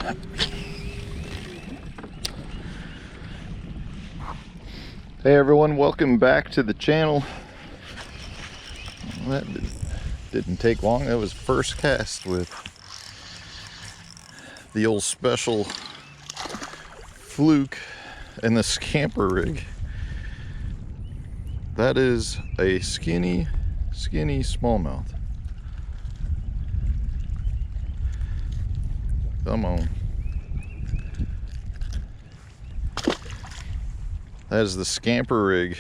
Hey everyone, welcome back to the channel. Well, that didn't take long. That was first cast with the old special fluke and the scamper rig. That is a skinny smallmouth. Come on. That is the scamper rig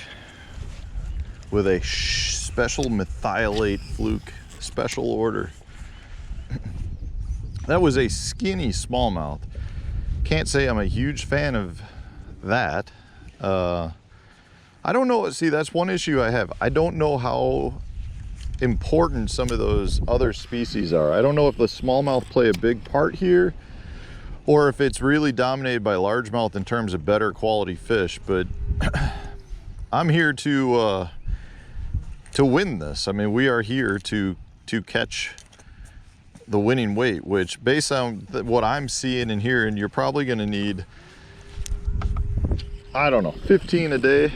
with a special methylate fluke, special order. That was a skinny smallmouth. Can't say I'm a huge fan of that. I don't know, see, that's one issue I have. I don't know how important some of those other species are. I don't know if the smallmouth play a big part here, or if it's really dominated by largemouth in terms of better quality fish, but I'm here to win this. I mean, we are here to catch the winning weight, which based on what I'm seeing and hearing, you're probably gonna need, I don't know, 15 a day.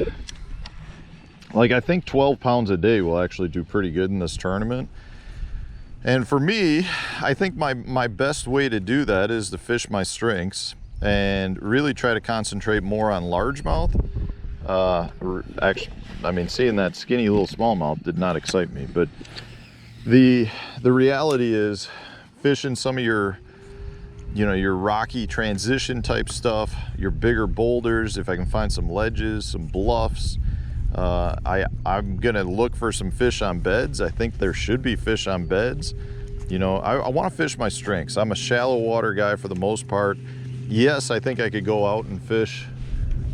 Like, I think 12 pounds a day will actually do pretty good in this tournament. And for me, I think my best way to do that is to fish my strengths and really try to concentrate more on largemouth. Actually, I mean, seeing that skinny little smallmouth did not excite me, but the reality is fishing some of your, you know, your rocky transition type stuff, your bigger boulders, if I can find some ledges, some bluffs. I'm gonna look for some fish on beds. I think there should be fish on beds. You know, I want to fish my strengths. I'm a shallow water guy for the most part. Yes, I think I could go out and fish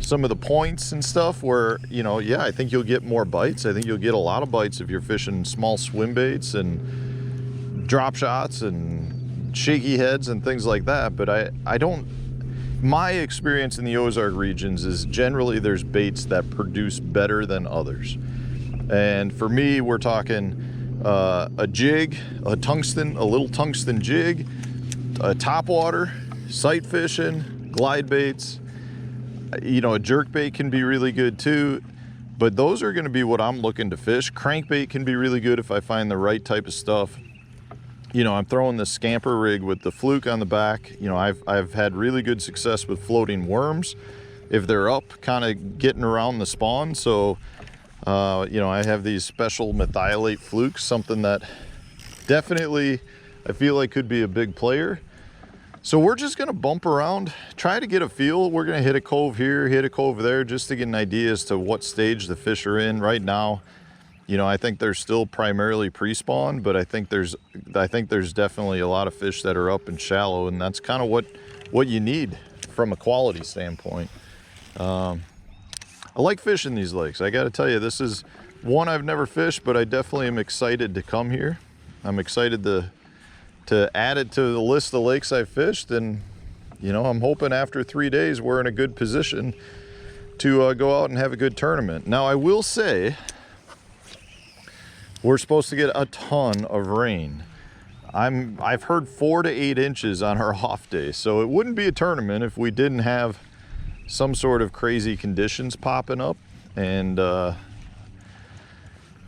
some of the points and stuff where, you know, yeah, I think you'll get more bites. I think you'll get a lot of bites if you're fishing small swim baits and drop shots and shaky heads and things like that. But I don't, my experience in the Ozark regions is generally there's baits that produce better than others. And for me, we're talking a jig, a little tungsten jig, a topwater, sight fishing, glide baits. You know, a jerk bait can be really good too, but those are gonna be what I'm looking to fish. Crankbait can be really good if I find the right type of stuff. You know, I'm throwing the scamper rig with the fluke on the back. You know, I've had really good success with floating worms if they're up, kind of getting around the spawn. So, you know, I have these special methylate flukes, something that definitely I feel like could be a big player. So we're just gonna bump around, try to get a feel. We're gonna hit a cove here, hit a cove there, just to get an idea as to what stage the fish are in right now. You know, I think they're still primarily pre-spawn, but I think there's definitely a lot of fish that are up and shallow, and that's kind of what you need from a quality standpoint. I like fishing these lakes. I got to tell you, this is one I've never fished, but I definitely am excited to come here. I'm excited to add it to the list of lakes I've fished, and you know, I'm hoping after 3 days we're in a good position to go out and have a good tournament. Now, I will say, we're supposed to get a ton of rain. I've heard 4 to 8 inches on our off day, so it wouldn't be a tournament if we didn't have some sort of crazy conditions popping up, and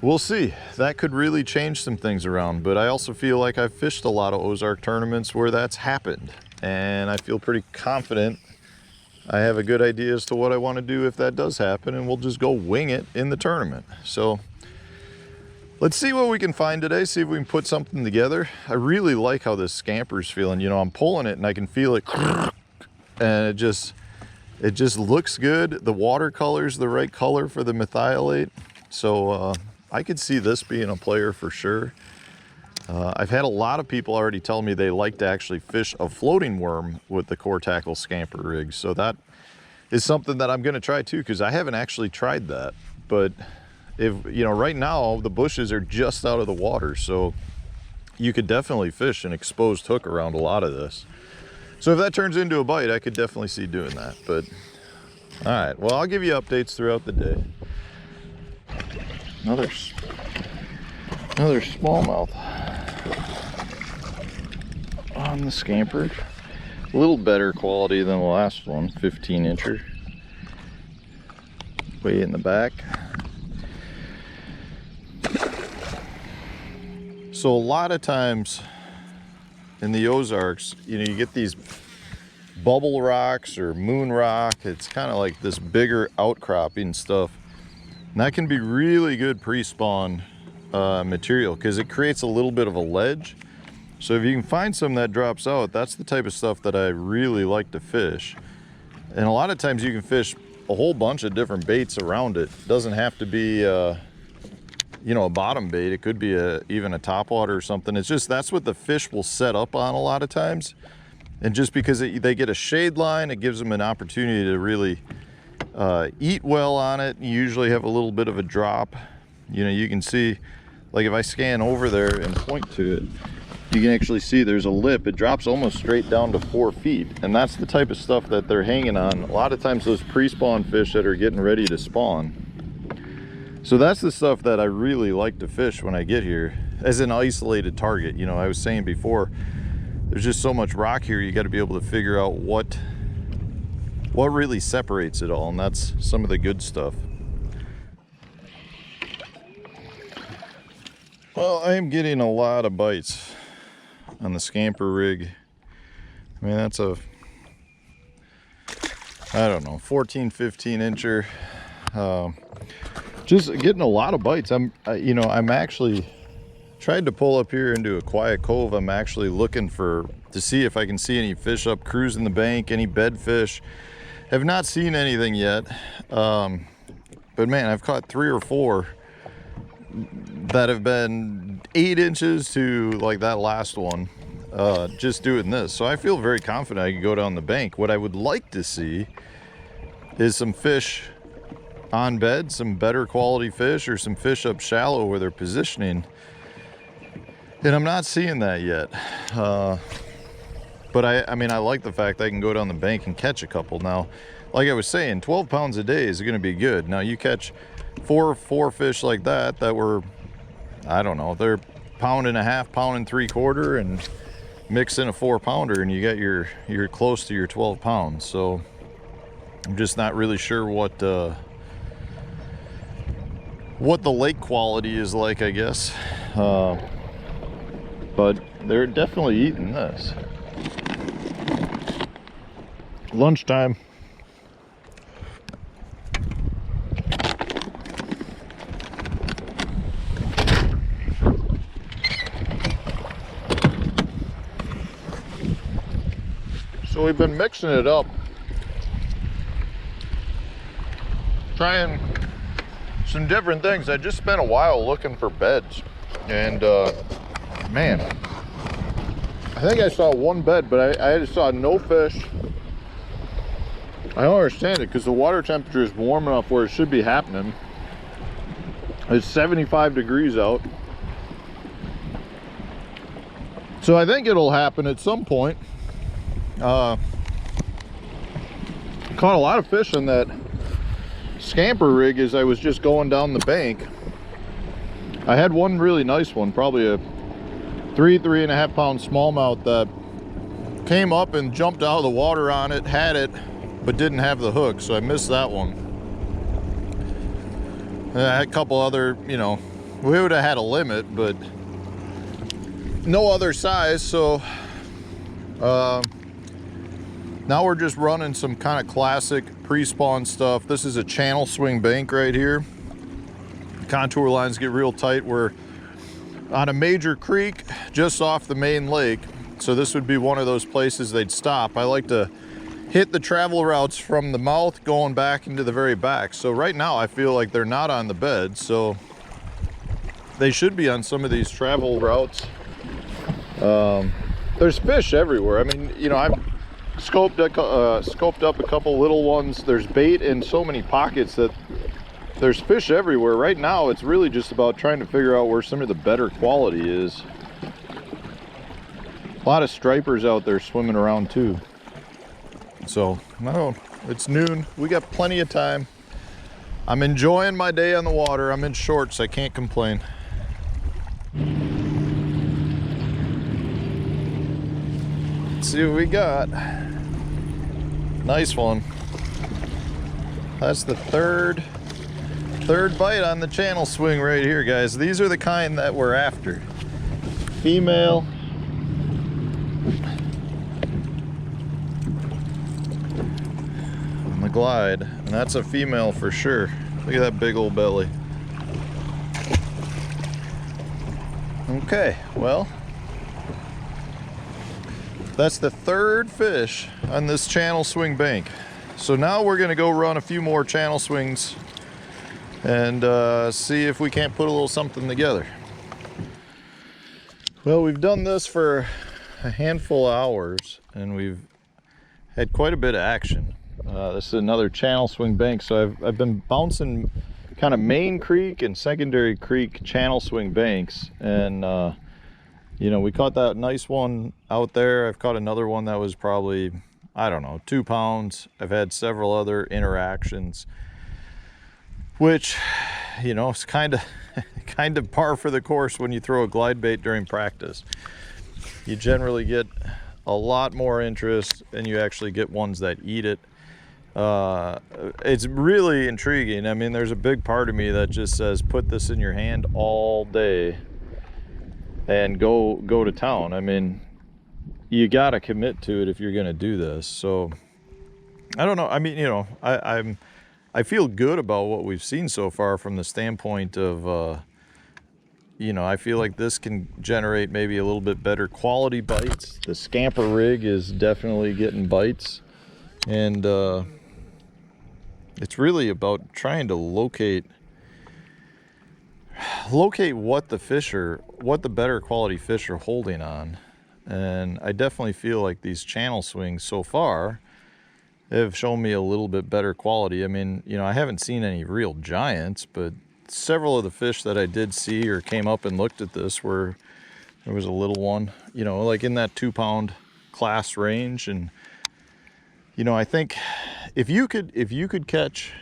we'll see. That could really change some things around, but I also feel like I've fished a lot of Ozark tournaments where that's happened, and I feel pretty confident I have a good idea as to what I want to do if that does happen, and we'll just go wing it in the tournament. So let's see what we can find today, see if we can put something together. I really like how this scamper's feeling. You know, I'm pulling it and I can feel it, and it just looks good. The watercolor's the right color for the methylate. So I could see this being a player for sure. I've had a lot of people already tell me they like to actually fish a floating worm with the core tackle scamper rig. So that is something that I'm gonna try too, because I haven't actually tried that. But if, you know, right now the bushes are just out of the water, so you could definitely fish an exposed hook around a lot of this. So if that turns into a bite, I could definitely see doing that. But all right, well, I'll give you updates throughout the day. Another smallmouth on the scamper. A little better quality than the last one, 15-incher. Way in the back. So a lot of times in the Ozarks, you get these bubble rocks or moon rock. It's kind of like this bigger outcropping stuff. And that can be really good pre-spawn material because it creates a little bit of a ledge. So if you can find some that drops out, that's the type of stuff that I really like to fish. And a lot of times you can fish a whole bunch of different baits around it. It doesn't have to be a bottom bait. It could be even a topwater or something. It's just that's what the fish will set up on a lot of times. And just because they get a shade line, it gives them an opportunity to really eat well on it. You usually have a little bit of a drop. You can see, like if I scan over there and point to it, you can actually see there's a lip. It drops almost straight down to 4 feet. And that's the type of stuff that they're hanging on. A lot of times those pre-spawn fish that are getting ready to spawn. So that's the stuff that I really like to fish when I get here as an isolated target. I was saying before, there's just so much rock here, you got to be able to figure out what really separates it all, and that's some of the good stuff. Well, I am getting a lot of bites on the scamper rig. I mean, that's a, I don't know, 14, 15-incher. Just getting a lot of bites. I'm actually tried to pull up here into a quiet cove. I'm actually looking to see if I can see any fish up cruising the bank, any bed fish. Have not seen anything yet. But man, I've caught 3 or 4 that have been 8 inches to like that last one, just doing this. So I feel very confident I can go down the bank. What I would like to see is some fish on bed, some better quality fish, or some fish up shallow where they're positioning. And I'm not seeing that yet. But I mean, I like the fact I can go down the bank and catch a couple. Now, like I was saying, 12 pounds a day is going to be good. Now you catch four fish like that were, I don't know, they're 1.5 pounds, 1.75 pounds, and mix in a 4-pounder and you got you're close to your 12 pounds. So I'm just not really sure what the lake quality is like, I guess. But they're definitely eating this. Lunchtime. So we've been mixing it up, trying some different things. I just spent a while looking for beds, and man, I think I saw one bed, but I just saw no fish. I don't understand it because the water temperature is warm enough where it should be happening. It's 75 degrees out. So I think it'll happen at some point. Caught a lot of fish on that scamper rig as I was just going down the bank. I had one really nice one, probably a 3.5 pound smallmouth that came up and jumped out of the water on it, had it, but didn't have the hook, so I missed that one. And I had a couple other, we would have had a limit, but no other size. So now we're just running some kind of classic pre-spawn stuff. This is a channel swing bank right here. The contour lines get real tight. We're on a major creek just off the main lake, so this would be one of those places they'd stop. I like to hit the travel routes from the mouth going back into the very back. So right now I feel like they're not on the bed, so they should be on some of these travel routes. There's fish everywhere. I mean, I've scoped up a couple little ones. There's bait in so many pockets that there's fish everywhere. Right now it's really just about trying to figure out where some of the better quality is. A lot of stripers out there swimming around too. So no, it's noon, we got plenty of time. I'm enjoying my day on the water. I'm in shorts, I can't complain. Let's see what we got. Nice one. That's the third bite on the channel swing right here, guys. These are the kind that we're after. Female. On the glide. And that's a female for sure. Look at that big old belly. Okay, well, that's the third fish on this channel swing bank. So now we're gonna go run a few more channel swings and see if we can't put a little something together. Well, we've done this for a handful of hours and we've had quite a bit of action. This is another channel swing bank, so I've been bouncing kind of main creek and secondary creek channel swing banks, and you know, we caught that nice one out there. I've caught another one that was probably, I don't know, 2 pounds. I've had several other interactions, which, you know, it's kind of par for the course when you throw a glide bait during practice. You generally get a lot more interest and you actually get ones that eat it. It's really intriguing. I mean, there's a big part of me that just says put this in your hand all day and go to town. I mean, you got to commit to it if you're going to do this. So I don't know. I mean, you know, I feel good about what we've seen so far from the standpoint of, you know, I feel like this can generate maybe a little bit better quality bites. The scamper rig is definitely getting bites, and it's really about trying to locate what the better quality fish are holding on. And I definitely feel like these channel swings so far have shown me a little bit better quality. I mean, you know, I haven't seen any real giants, but several of the fish that I did see or came up and looked at this were, there was a little one, you know, like in that 2 pound class range. And you know, I think if you could catch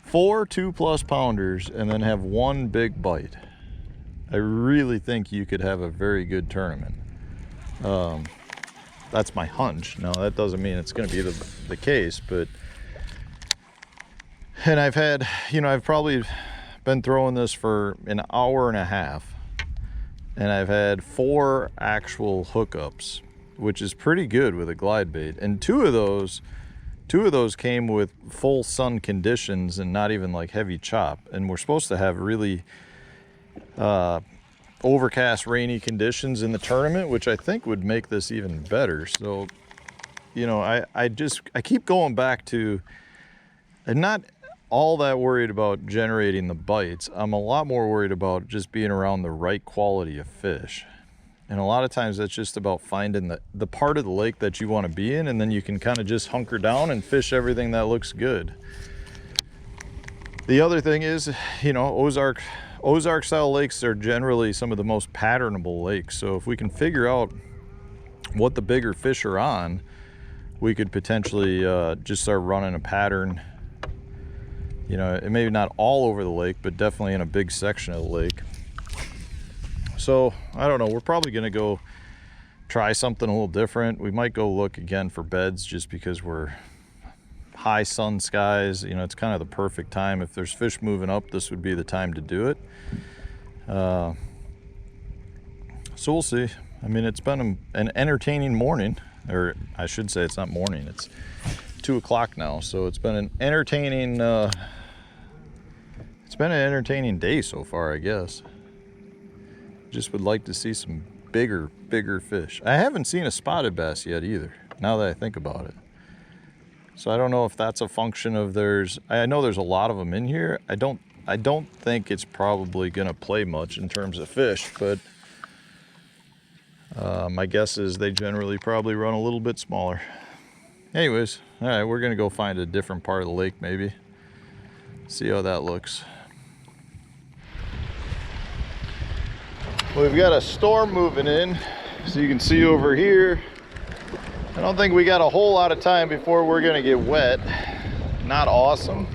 4 2+ pounders and then have one big bite, I really think you could have a very good tournament. That's my hunch. Now that doesn't mean it's going to be the case, but, and I've had, you know, I've probably been throwing this for an hour and a half, and I've had 4 actual hookups, which is pretty good with a glide bait. And two of those came with full sun conditions and not even like heavy chop. And we're supposed to have really overcast, rainy conditions in the tournament, which I think would make this even better. So, you know, I keep going back to, I'm not all that worried about generating the bites. I'm a lot more worried about just being around the right quality of fish. And a lot of times that's just about finding the part of the lake that you want to be in, and then you can kind of just hunker down and fish everything that looks good. The other thing is, you know, Ozark style lakes are generally some of the most patternable lakes. So if we can figure out what the bigger fish are on, we could potentially just start running a pattern, you know, maybe not all over the lake, but definitely in a big section of the lake. So I don't know, we're probably gonna go try something a little different. We might go look again for beds just because we're high sun skies. You know, it's kind of the perfect time. If there's fish moving up, this would be the time to do it. So we'll see. I mean, it's been an entertaining morning, or I should say it's not morning, it's 2 o'clock now. So it's been an entertaining, day so far, I guess. Just would like to see some bigger fish. I haven't seen a spotted bass yet either, now that I think about it. So I don't know if that's a function of I know there's a lot of them in here. I don't think it's probably gonna play much in terms of fish, but my guess is they generally probably run a little bit smaller. Anyways, all right, we're gonna go find a different part of the lake maybe. See how that looks. We've got a storm moving in, so you can see over here. I don't think we got a whole lot of time before we're gonna get wet. Not awesome.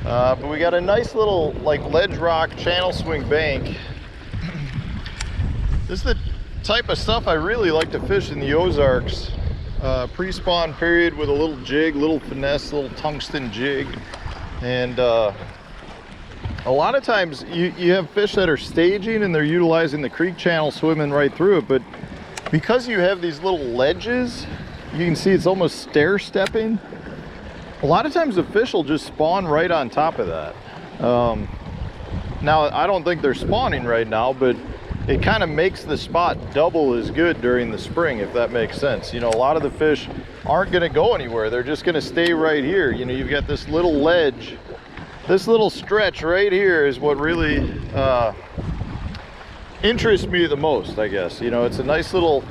But we got a nice little like ledge rock channel swing bank. This type of stuff I really like to fish in the Ozarks. Pre-spawn period with a little jig, little finesse, little tungsten jig. And a lot of times you have fish that are staging and they're utilizing the creek channel, swimming right through it. But because you have these little ledges, you can see it's almost stair stepping. A lot of times the fish will just spawn right on top of that. Now, I don't think they're spawning right now, but it kind of makes the spot double as good during the spring, if that makes sense. You know, a lot of the fish aren't going to go anywhere. They're just going to stay right here. You know, you've got this little ledge. This little stretch right here is what really interests me the most, I guess. You know, it's a nice little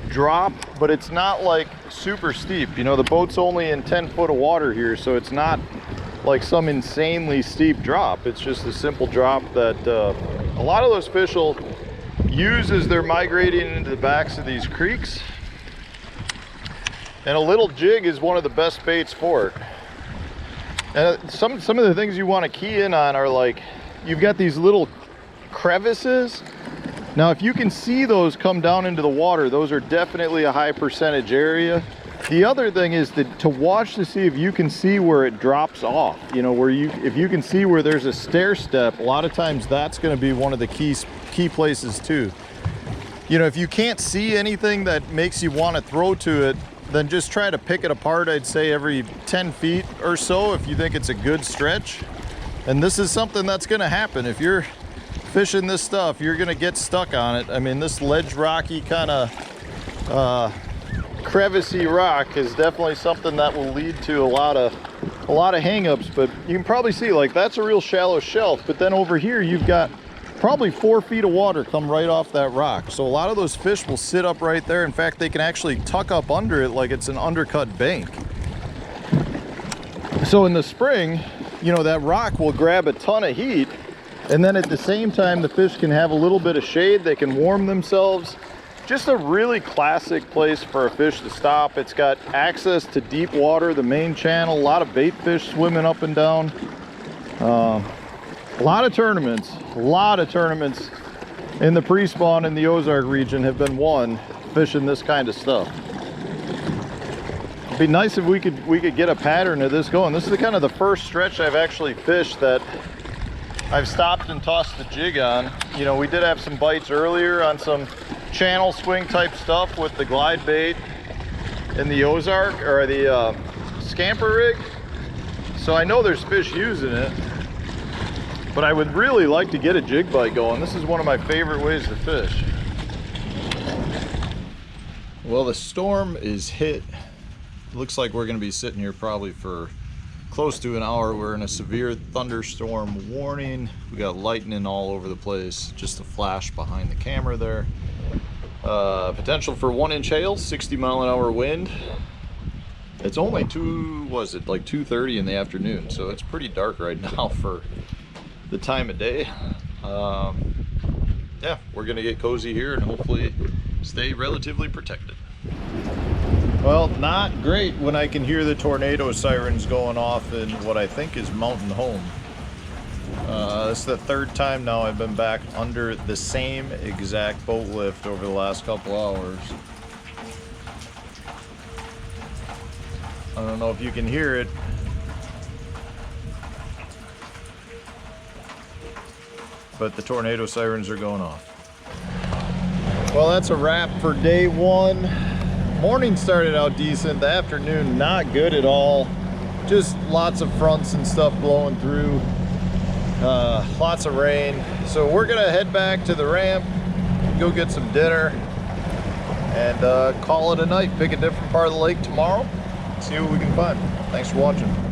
drop, but it's not like super steep. You know, the boat's only in 10 foot of water here, so it's not like some insanely steep drop. It's just a simple drop that a lot of those fish will use as they're migrating into the backs of these creeks. And a little jig is one of the best baits for it. And some of the things you want to key in on are, like, you've got these little crevices. Now, if you can see those come down into the water, those are definitely a high percentage area. The other thing is to watch to see if you can see where it drops off. You know, if you can see where there's a stair step, a lot of times that's going to be one of the key places too. You know, if you can't see anything that makes you want to throw to it, then just try to pick it apart, I'd say every 10 feet or so if you think it's a good stretch. And this is something that's going to happen. If you're fishing this stuff, you're going to get stuck on it. I mean, this ledge rocky kind of crevicey rock is definitely something that will lead to a lot of hang-ups. But you can probably see, like, that's a real shallow shelf, but then over here you've got probably 4 feet of water come right off that rock. So a lot of those fish will sit up right there. In fact, they can actually tuck up under it like it's an undercut bank. So in the spring, you know, that rock will grab a ton of heat, and then at the same time the fish can have a little bit of shade, they can warm themselves. Just a really classic place for a fish to stop. It's got access to deep water, the main channel, a lot of bait fish swimming up and down. A lot of tournaments in the pre-spawn in the Ozark region have been won fishing this kind of stuff. It'd be nice if we could get a pattern of this going. This is kind of the first stretch I've actually fished that I've stopped and tossed the jig on. You know, we did have some bites earlier on some channel swing type stuff with the glide bait in the Ozark, or the scamper rig. So I know there's fish using it, but I would really like to get a jig bite going. This is one of my favorite ways to fish. Well, the storm is hit. It looks like we're going to be sitting here probably for close to an hour. We're in a severe thunderstorm warning. We got lightning all over the place. Just a flash behind the camera there. Potential for 1-inch hail, 60-mile-an-hour wind. It's only 2:30 in the afternoon, so it's pretty dark right now for the time of day. Yeah, we're gonna get cozy here and hopefully stay relatively protected. Well, not great when I can hear the tornado sirens going off in what I think is Mountain Home. This is the third time now I've been back under the same exact boat lift over the last couple hours. I don't know if you can hear it. But the tornado sirens are going off. Well, that's a wrap for day one. Morning started out decent. The afternoon, not good at all. Just lots of fronts and stuff blowing through. Lots of rain. So we're gonna head back to the ramp, go get some dinner, and call it a night. Pick a different part of the lake tomorrow. See what we can find. Thanks for watching.